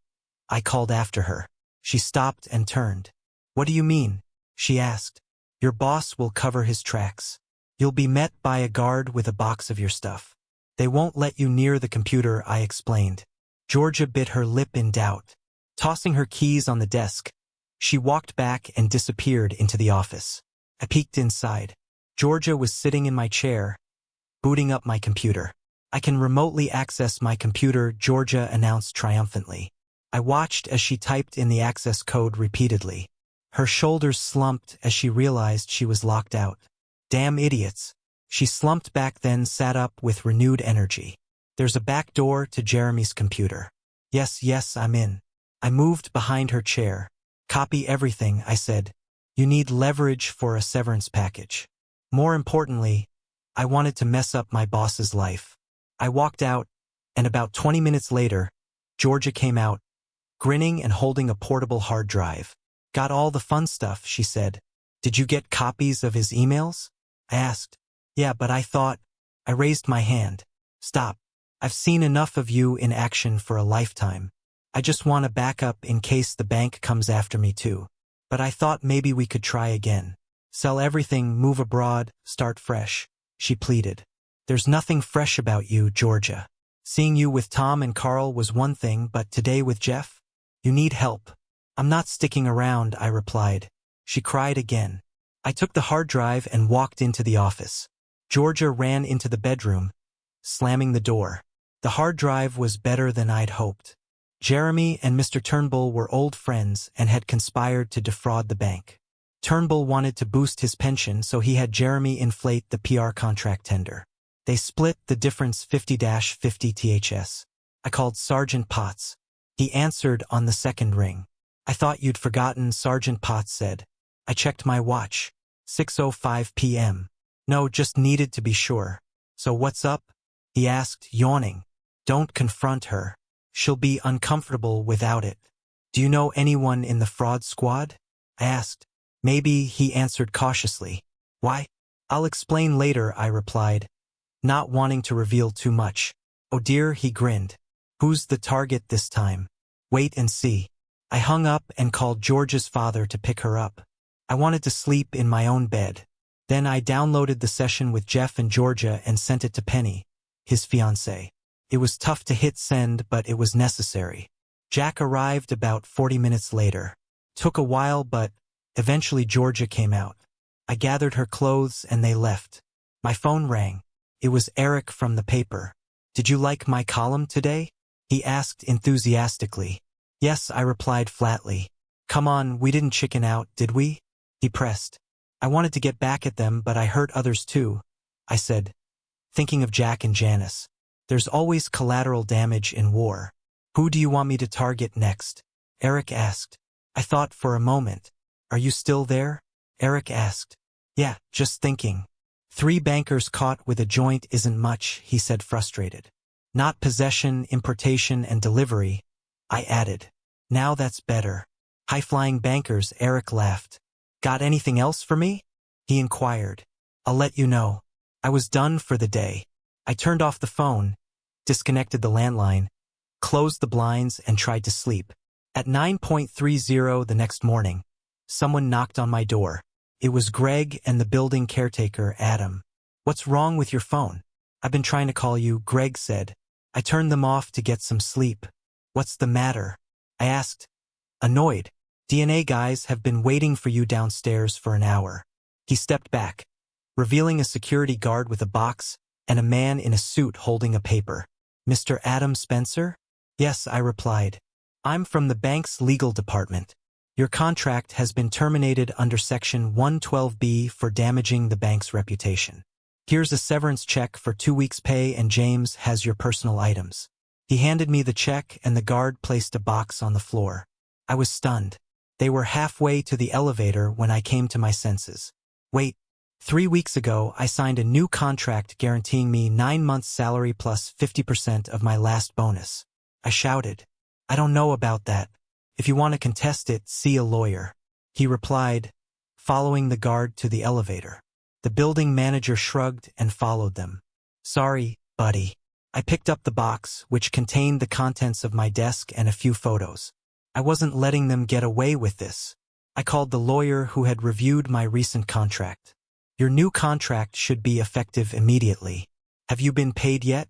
I called after her. She stopped and turned. What do you mean? She asked. Your boss will cover his tracks. You'll be met by a guard with a box of your stuff. They won't let you near the computer, I explained. Georgia bit her lip in doubt. Tossing her keys on the desk, she walked back and disappeared into the office. I peeked inside. Georgia was sitting in my chair, booting up my computer. I can remotely access my computer, Georgia announced triumphantly. I watched as she typed in the access code repeatedly. Her shoulders slumped as she realized she was locked out. Damn idiots. She slumped back, then sat up with renewed energy. There's a back door to Jeremy's computer. Yes, I'm in. I moved behind her chair. Copy everything, I said. You need leverage for a severance package. More importantly, I wanted to mess up my boss's life. I walked out, and about 20 minutes later, Georgia came out, grinning and holding a portable hard drive. Got all the fun stuff, she said. Did you get copies of his emails? I asked. Yeah, but I thought. I raised my hand. Stop. I've seen enough of you in action for a lifetime. I just want a backup in case the bank comes after me too. But I thought maybe we could try again. Sell everything, move abroad, start fresh, she pleaded. There's nothing fresh about you, Georgia. Seeing you with Tom and Carl was one thing, but today with Jeff? You need help. I'm not sticking around, I replied. She cried again. I took the hard drive and walked into the office. Georgia ran into the bedroom, slamming the door. The hard drive was better than I'd hoped. Jeremy and Mr. Turnbull were old friends and had conspired to defraud the bank. Turnbull wanted to boost his pension, so he had Jeremy inflate the PR contract tender. They split the difference 50-50 THS. I called Sergeant Potts. He answered on the second ring. I thought you'd forgotten, Sergeant Potts said. I checked my watch. 6:05 p.m. No, just needed to be sure. So what's up? He asked, yawning. Don't confront her. She'll be uncomfortable without it. Do you know anyone in the fraud squad? I asked. Maybe, he answered cautiously. Why? I'll explain later, I replied, not wanting to reveal too much. Oh dear, he grinned. Who's the target this time? Wait and see. I hung up and called Georgia's father to pick her up. I wanted to sleep in my own bed. Then I downloaded the session with Jeff and Georgia and sent it to Penny, his fiancée. It was tough to hit send, but it was necessary. Jack arrived about 40 minutes later. Took a while, but eventually Georgia came out. I gathered her clothes and they left. My phone rang. It was Eric from the paper. Did you like my column today? He asked enthusiastically. Yes, I replied flatly. Come on, we didn't chicken out, did we? He pressed. I wanted to get back at them, but I hurt others too, I said, thinking of Jack and Janice. There's always collateral damage in war. Who do you want me to target next? Eric asked. I thought for a moment. Are you still there? Eric asked. Yeah, just thinking. 3 bankers caught with a joint isn't much, he said, frustrated. Not possession, importation, and delivery, I added. Now that's better. High-flying bankers, Eric laughed. Got anything else for me? He inquired. I'll let you know. I was done for the day. I turned off the phone, disconnected the landline, closed the blinds, and tried to sleep. At 9:30 the next morning, someone knocked on my door. It was Greg and the building caretaker, Adam. What's wrong with your phone? I've been trying to call you, Greg said. I turned them off to get some sleep. What's the matter? I asked, annoyed. DNA guys have been waiting for you downstairs for an hour. He stepped back, revealing a security guard with a box and a man in a suit holding a paper. Mr. Adam Spencer? Yes, I replied. I'm from the bank's legal department. Your contract has been terminated under Section 112B for damaging the bank's reputation. Here's a severance check for 2 weeks' pay, and James has your personal items. He handed me the check and the guard placed a box on the floor. I was stunned. They were halfway to the elevator when I came to my senses. Wait, 3 weeks ago I signed a new contract guaranteeing me 9 months' salary plus 50% of my last bonus. I shouted. I don't know about that. If you want to contest it, see a lawyer. He replied, following the guard to the elevator. The building manager shrugged and followed them. Sorry, buddy. I picked up the box, which contained the contents of my desk and a few photos. I wasn't letting them get away with this. I called the lawyer who had reviewed my recent contract. Your new contract should be effective immediately. Have you been paid yet?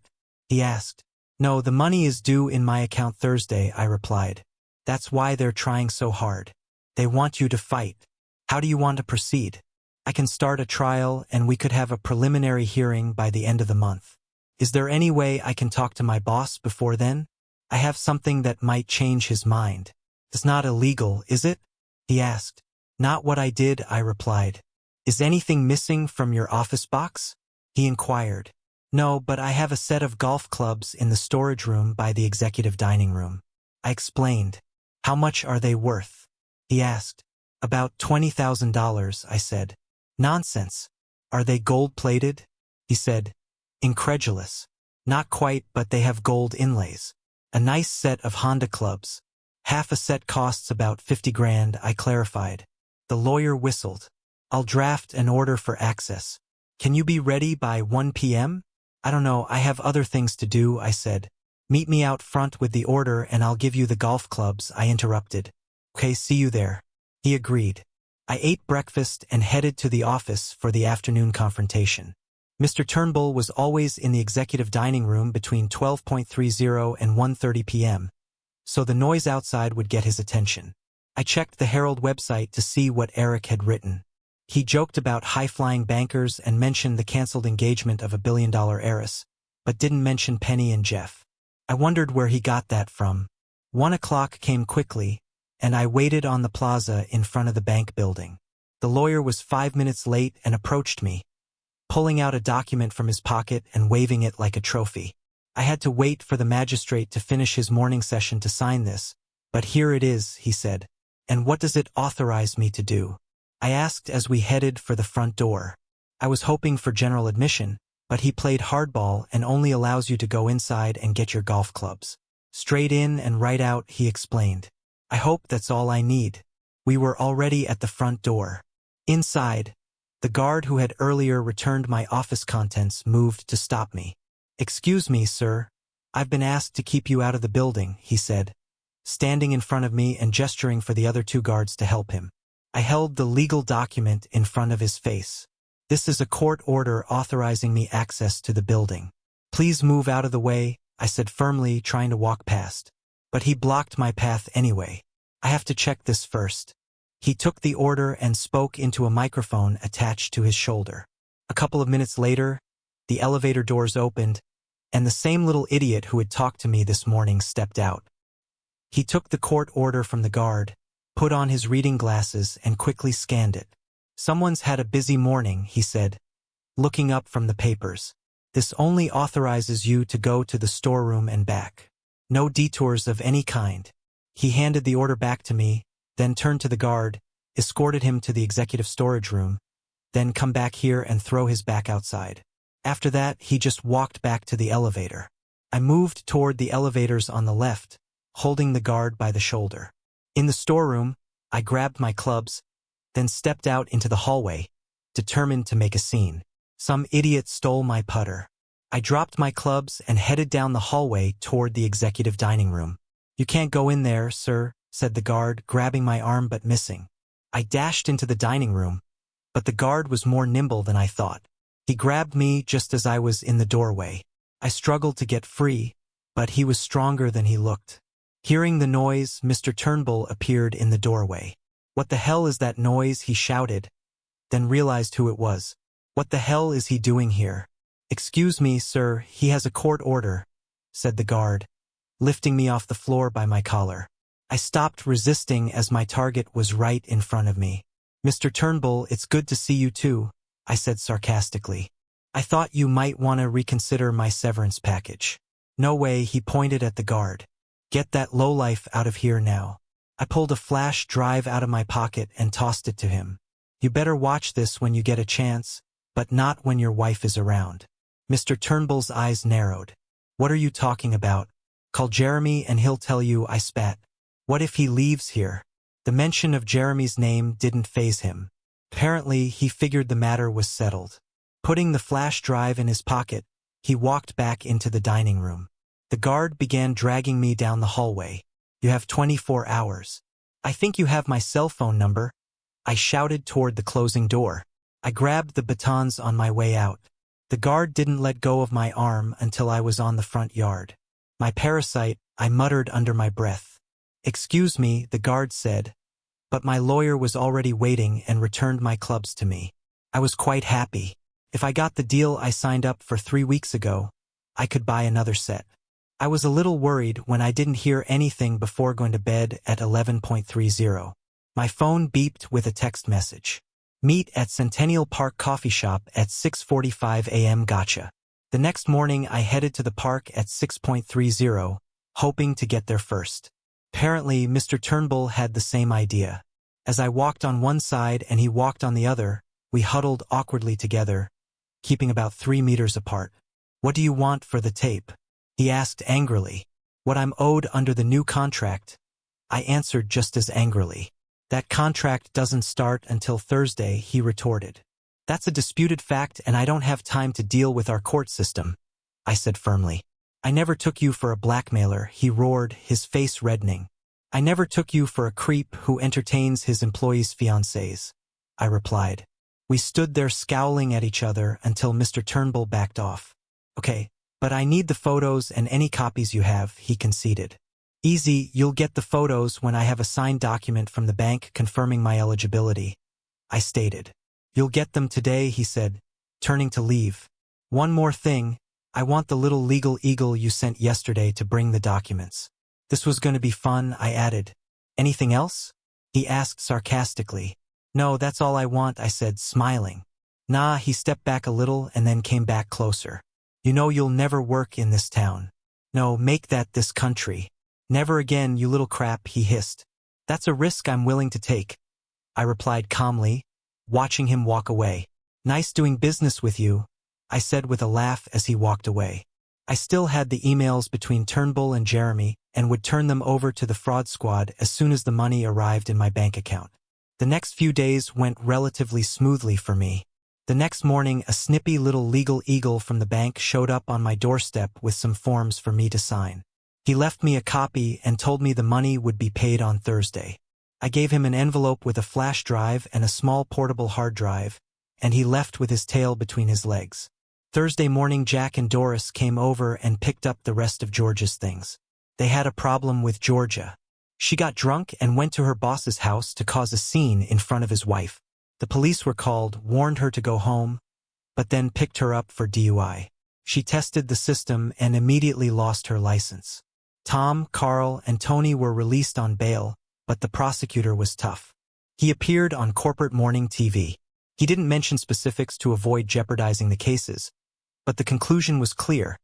He asked. No, the money is due in my account Thursday, I replied. That's why they're trying so hard. They want you to fight. How do you want to proceed? I can start a trial and we could have a preliminary hearing by the end of the month. Is there any way I can talk to my boss before then? I have something that might change his mind. It's not illegal, is it? He asked. Not what I did, I replied. Is anything missing from your office box? He inquired. No, but I have a set of golf clubs in the storage room by the executive dining room. I explained. How much are they worth? He asked. About $20,000, I said. Nonsense. Are they gold-plated? He said, incredulous. Not quite, but they have gold inlays. A nice set of Honda clubs. Half a set costs about 50 grand, I clarified. The lawyer whistled. I'll draft an order for access. Can you be ready by 1 p.m.? I don't know, I have other things to do, I said. Meet me out front with the order and I'll give you the golf clubs, I interrupted. Okay, see you there. He agreed. I ate breakfast and headed to the office for the afternoon confrontation. Mr. Turnbull was always in the executive dining room between 12:30 and 1:30 p.m., so the noise outside would get his attention. I checked the Herald website to see what Eric had written. He joked about high-flying bankers and mentioned the canceled engagement of a billion-dollar heiress, but didn't mention Penny and Jeff. I wondered where he got that from. 1 o'clock came quickly, and I waited on the plaza in front of the bank building. The lawyer was 5 minutes late and approached me, pulling out a document from his pocket and waving it like a trophy. I had to wait for the magistrate to finish his morning session to sign this, but here it is, he said. And what does it authorize me to do? I asked as we headed for the front door. I was hoping for general admission, but he played hardball and only allows you to go inside and get your golf clubs. Straight in and right out, he explained. I hope that's all I need. We were already at the front door. Inside, the guard who had earlier returned my office contents moved to stop me. Excuse me, sir. I've been asked to keep you out of the building, he said, standing in front of me and gesturing for the other two guards to help him. I held the legal document in front of his face. This is a court order authorizing me access to the building. Please move out of the way, I said firmly, trying to walk past. But he blocked my path anyway. I have to check this first. He took the order and spoke into a microphone attached to his shoulder. A couple of minutes later, the elevator doors opened, and the same little idiot who had talked to me this morning stepped out. He took the court order from the guard, put on his reading glasses, and quickly scanned it. Someone's had a busy morning, he said, looking up from the papers. This only authorizes you to go to the storeroom and back. No detours of any kind. He handed the order back to me, then turned to the guard, escorted him to the executive storage room, then come back here and throw his back outside. After that, he just walked back to the elevator. I moved toward the elevators on the left, holding the guard by the shoulder. In the storeroom, I grabbed my clubs, then stepped out into the hallway, determined to make a scene. Some idiot stole my putter. I dropped my clubs and headed down the hallway toward the executive dining room. You can't go in there, sir, said the guard, grabbing my arm but missing. I dashed into the dining room, but the guard was more nimble than I thought. He grabbed me just as I was in the doorway. I struggled to get free, but he was stronger than he looked. Hearing the noise, Mr. Turnbull appeared in the doorway. What the hell is that noise? He shouted, then realized who it was. What the hell is he doing here? Excuse me, sir, he has a court order, said the guard, lifting me off the floor by my collar. I stopped resisting as my target was right in front of me. Mr. Turnbull, it's good to see you too, I said sarcastically. I thought you might want to reconsider my severance package. No way, he pointed at the guard. Get that lowlife out of here now. I pulled a flash drive out of my pocket and tossed it to him. You better watch this when you get a chance, but not when your wife is around. Mr. Turnbull's eyes narrowed. What are you talking about? Call Jeremy and he'll tell you, I spat. What if he leaves here? The mention of Jeremy's name didn't faze him. Apparently, he figured the matter was settled. Putting the flash drive in his pocket, he walked back into the dining room. The guard began dragging me down the hallway. You have 24 hours. I think you have my cell phone number, I shouted toward the closing door. I grabbed the batons on my way out. The guard didn't let go of my arm until I was on the front yard. My parasite, I muttered under my breath. Excuse me, the guard said, but my lawyer was already waiting and returned my clubs to me. I was quite happy. If I got the deal I signed up for 3 weeks ago, I could buy another set. I was a little worried when I didn't hear anything before going to bed at 11:30. My phone beeped with a text message. Meet at Centennial Park Coffee Shop at 6:45 a.m. Gotcha. The next morning I headed to the park at 6:30, hoping to get there first. Apparently, Mr. Turnbull had the same idea. As I walked on one side and he walked on the other, we huddled awkwardly together, keeping about 3 meters apart. What do you want for the tape? He asked angrily. What I'm owed under the new contract, I answered just as angrily. That contract doesn't start until Thursday, he retorted. That's a disputed fact and I don't have time to deal with our court system, I said firmly. I never took you for a blackmailer, he roared, his face reddening. I never took you for a creep who entertains his employees' fiancées, I replied. We stood there scowling at each other until Mr. Turnbull backed off. Okay, but I need the photos and any copies you have, he conceded. Easy, you'll get the photos when I have a signed document from the bank confirming my eligibility, I stated. You'll get them today, he said, turning to leave. One more thing, I want the little legal eagle you sent yesterday to bring the documents. This was going to be fun, I added. Anything else? He asked sarcastically. No, that's all I want, I said, smiling. Nah, he stepped back a little and then came back closer. You know you'll never work in this town. No, make that this country. Never again, you little crap, he hissed. That's a risk I'm willing to take, I replied calmly, watching him walk away. Nice doing business with you, I said with a laugh as he walked away. I still had the emails between Turnbull and Jeremy and would turn them over to the fraud squad as soon as the money arrived in my bank account. The next few days went relatively smoothly for me. The next morning, a snippy little legal eagle from the bank showed up on my doorstep with some forms for me to sign. He left me a copy and told me the money would be paid on Thursday. I gave him an envelope with a flash drive and a small portable hard drive, and he left with his tail between his legs. Thursday morning, Jack and Doris came over and picked up the rest of George's things. They had a problem with Georgia. She got drunk and went to her boss's house to cause a scene in front of his wife. The police were called, warned her to go home, but then picked her up for DUI. She tested the system and immediately lost her license. Tom, Carl, and Tony were released on bail, but the prosecutor was tough. He appeared on corporate morning TV. He didn't mention specifics to avoid jeopardizing the cases, but the conclusion was clear,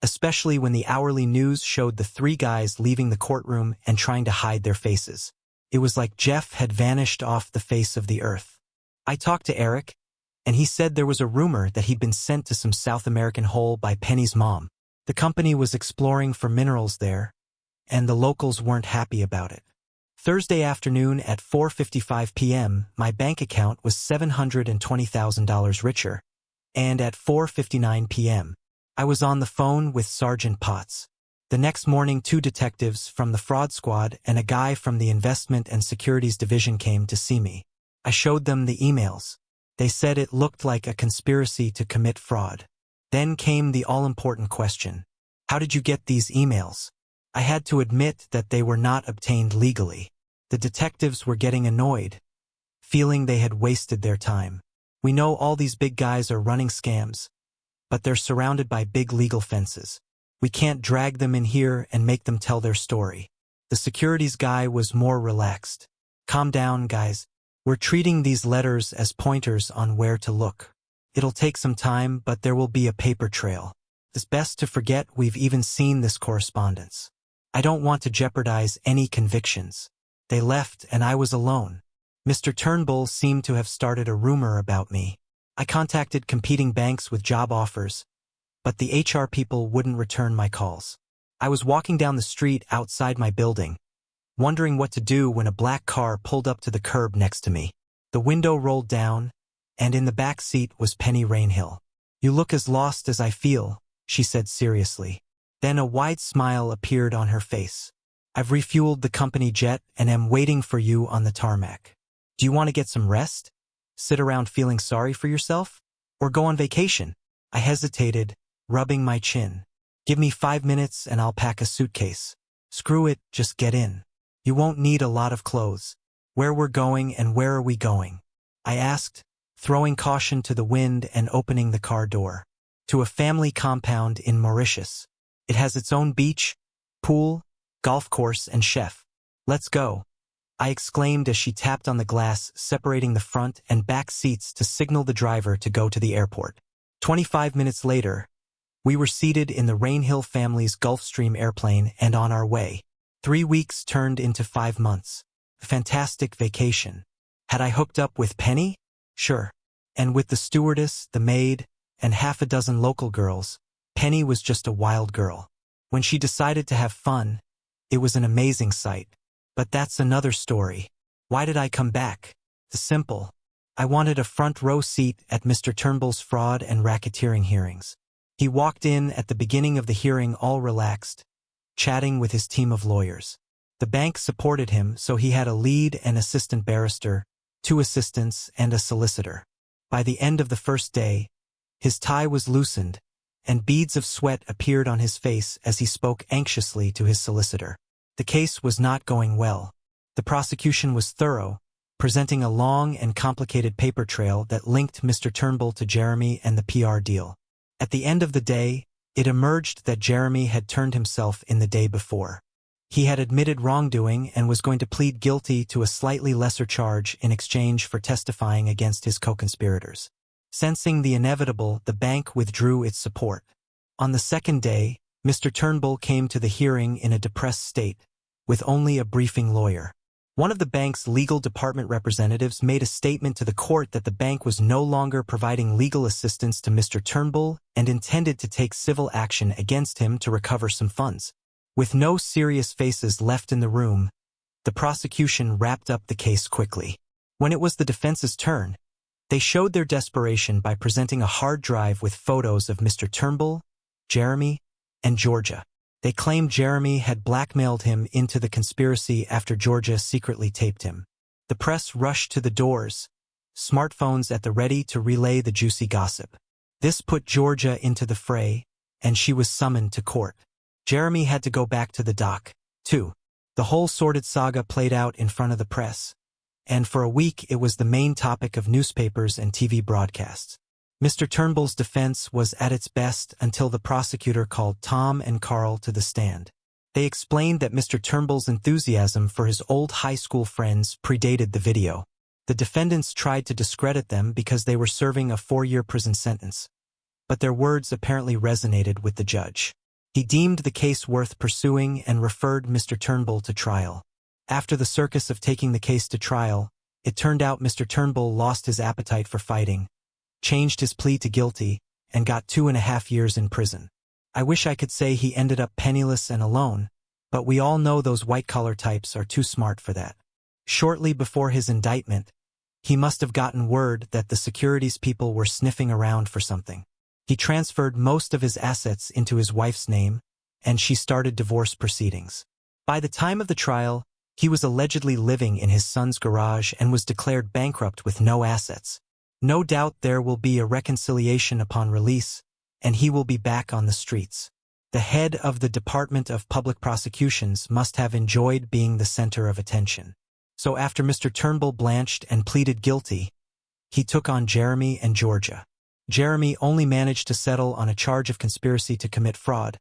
especially when the hourly news showed the three guys leaving the courtroom and trying to hide their faces. It was like Jeff had vanished off the face of the earth. I talked to Eric, and he said there was a rumor that he'd been sent to some South American hole by Penny's mom. The company was exploring for minerals there, and the locals weren't happy about it. Thursday afternoon at 4:55 p.m., my bank account was $720,000 richer, and at 4:59 p.m., I was on the phone with Sergeant Potts. The next morning, 2 detectives from the fraud squad and a guy from the investment and securities division came to see me. I showed them the emails. They said it looked like a conspiracy to commit fraud. Then came the all-important question. How did you get these emails? I had to admit that they were not obtained legally. The detectives were getting annoyed, feeling they had wasted their time. We know all these big guys are running scams, but they're surrounded by big legal fences. We can't drag them in here and make them tell their story. The securities guy was more relaxed. Calm down, guys. We're treating these letters as pointers on where to look. It'll take some time, but there will be a paper trail. It's best to forget we've even seen this correspondence. I don't want to jeopardize any convictions. They left and I was alone. Mr. Turnbull seemed to have started a rumor about me. I contacted competing banks with job offers, but the HR people wouldn't return my calls. I was walking down the street outside my building, wondering what to do when a black car pulled up to the curb next to me. The window rolled down, and in the back seat was Penny Rainhill. You look as lost as I feel, she said seriously. Then a wide smile appeared on her face. I've refueled the company jet and am waiting for you on the tarmac. Do you want to get some rest? Sit around feeling sorry for yourself? Or go on vacation? I hesitated, rubbing my chin. Give me 5 minutes and I'll pack a suitcase. Screw it, just get in. You won't need a lot of clothes. Where we're going and where are we going? I asked, throwing caution to the wind and opening the car door. To a family compound in Mauritius. It has its own beach, pool, golf course, and chef. Let's go, I exclaimed as she tapped on the glass separating the front and back seats to signal the driver to go to the airport. 25 minutes later, we were seated in the Rainhill family's Gulfstream airplane and on our way. 3 weeks turned into 5 months. A fantastic vacation. Had I hooked up with Penny? Sure. And with the stewardess, the maid, and half a dozen local girls, Penny was just a wild girl. When she decided to have fun, it was an amazing sight. But that's another story. Why did I come back? Simple. I wanted a front row seat at Mr. Turnbull's fraud and racketeering hearings. He walked in at the beginning of the hearing all relaxed, chatting with his team of lawyers. The bank supported him, so he had a lead and assistant barrister, 2 assistants, and a solicitor. By the end of the first day, his tie was loosened, and beads of sweat appeared on his face as he spoke anxiously to his solicitor. The case was not going well. The prosecution was thorough, presenting a long and complicated paper trail that linked Mr. Turnbull to Jeremy and the PR deal. At the end of the day, it emerged that Jeremy had turned himself in the day before. He had admitted wrongdoing and was going to plead guilty to a slightly lesser charge in exchange for testifying against his co-conspirators. Sensing the inevitable, the bank withdrew its support. On the second day, Mr. Turnbull came to the hearing in a depressed state, with only a briefing lawyer. One of the bank's legal department representatives made a statement to the court that the bank was no longer providing legal assistance to Mr. Turnbull and intended to take civil action against him to recover some funds. With no serious faces left in the room, the prosecution wrapped up the case quickly. When it was the defense's turn, they showed their desperation by presenting a hard drive with photos of Mr. Turnbull, Jeremy, and Georgia. They claimed Jeremy had blackmailed him into the conspiracy after Georgia secretly taped him. The press rushed to the doors, smartphones at the ready to relay the juicy gossip. This put Georgia into the fray, and she was summoned to court. Jeremy had to go back to the dock, too. The whole sordid saga played out in front of the press, and for a week it was the main topic of newspapers and TV broadcasts. Mr. Turnbull's defense was at its best until the prosecutor called Tom and Carl to the stand. They explained that Mr. Turnbull's enthusiasm for his old high school friends predated the video. The defendants tried to discredit them because they were serving a 4-year prison sentence, but their words apparently resonated with the judge. He deemed the case worth pursuing and referred Mr. Turnbull to trial. After the circus of taking the case to trial, it turned out Mr. Turnbull lost his appetite for fighting, changed his plea to guilty, and got 2.5 years in prison. I wish I could say he ended up penniless and alone, but we all know those white-collar types are too smart for that. Shortly before his indictment, he must have gotten word that the securities people were sniffing around for something. He transferred most of his assets into his wife's name, and she started divorce proceedings. By the time of the trial, he was allegedly living in his son's garage and was declared bankrupt with no assets. No doubt there will be a reconciliation upon release, and he will be back on the streets. The head of the Department of Public Prosecutions must have enjoyed being the center of attention. So after Mr. Turnbull blanched and pleaded guilty, he took on Jeremy and Georgia. Jeremy only managed to settle on a charge of conspiracy to commit fraud,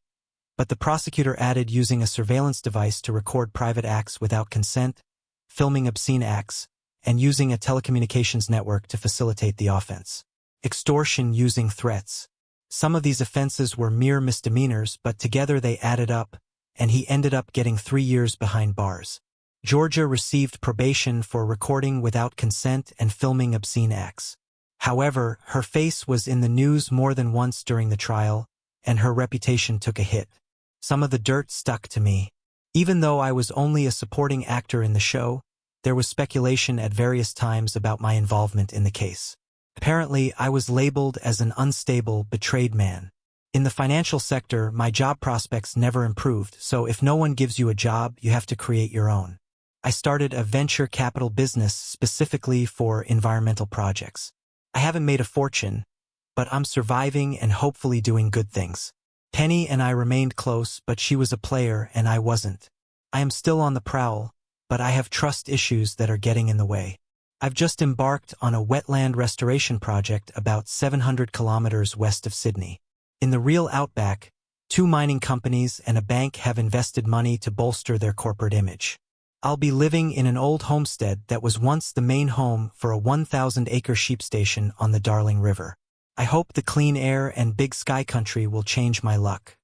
but the prosecutor added using a surveillance device to record private acts without consent, filming obscene acts, and using a telecommunications network to facilitate the offense. Extortion using threats. Some of these offenses were mere misdemeanors, but together they added up, and he ended up getting 3 years behind bars. Georgia received probation for recording without consent and filming obscene acts. However, her face was in the news more than once during the trial, and her reputation took a hit. Some of the dirt stuck to me. Even though I was only a supporting actor in the show, there was speculation at various times about my involvement in the case. Apparently, I was labeled as an unstable, betrayed man. In the financial sector, my job prospects never improved, so if no one gives you a job, you have to create your own. I started a venture capital business specifically for environmental projects. I haven't made a fortune, but I'm surviving and hopefully doing good things. Penny and I remained close, but she was a player and I wasn't. I am still on the prowl, but I have trust issues that are getting in the way. I've just embarked on a wetland restoration project about 700 kilometers west of Sydney. In the real outback, 2 mining companies and a bank have invested money to bolster their corporate image. I'll be living in an old homestead that was once the main home for a 1,000-acre sheep station on the Darling River. I hope the clean air and big sky country will change my luck.